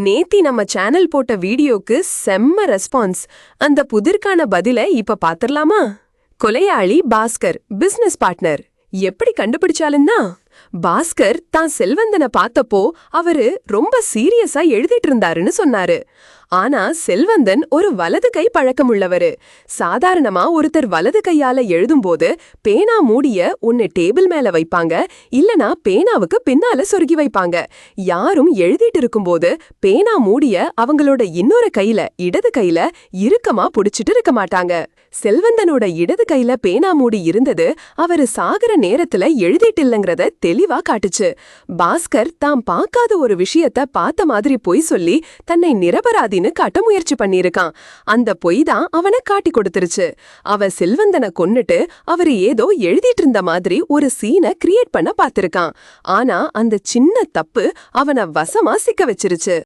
நேத்தி நம்ம சேனல் போட்ட வீடியோக்கு செம்ம ரெஸ்பான்ஸ். அந்த புதிர்க்கான பதில இப்ப பாத்திரலாமா? கொலையாளி பாஸ்கர், பிசினஸ் பார்ட்னர். எப்படி கண்டுபிடிச்சாலுன்னா, பாஸ்கர் தான் செல்வந்தனை பார்த்தப்போ அவரு ரொம்ப சீரியஸா எழுதிட்டு இருந்தாருன்னு சொன்னாரு. ஆனா செல்வந்தன் ஒரு வலது கை பழக்கமுள்ளவரு. சாதாரணமா ஒருத்தர் வலது கையால எழுதும்போது பேனா மூடிய ஒன்னு டேபிள் மேல வைப்பாங்க, இல்லனா பேனாவுக்கு பின்னால சொருகி வைப்பாங்க. யாரும் எழுதிட்டு இருக்கும்போது பேனா மூடிய அவங்களோட இன்னொரு கையில, இடது கையில இறுக்கமா புடிச்சிட்டு இருக்க மாட்டாங்க. செல்வந்தனோட இடது கையில பேனா மூடி இருந்தது அவரு சாகர நேரத்துல எழுதிட்டு இல்லங்கறத தெளிவா காட்டுச்சு. பாஸ்கர் தான் பார்க்காத ஒரு விஷயத்த பார்த்த மாதிரி பொய் சொல்லி தன்னை நிரபராதின்னு காட்ட முயற்சி பண்ணிருக்கான். அந்த பொய் தான் அவனை காட்டி கொடுத்துருச்சு. அவ செல்வந்தனை கொன்னுட்டு அவரு ஏதோ எழுதிட்டு இருந்த மாதிரி ஒரு சீனை கிரியேட் பண்ண பார்த்திருக்கான். ஆனா அந்த சின்ன தப்பு அவனை வசமா சிக்க வச்சிருச்சு.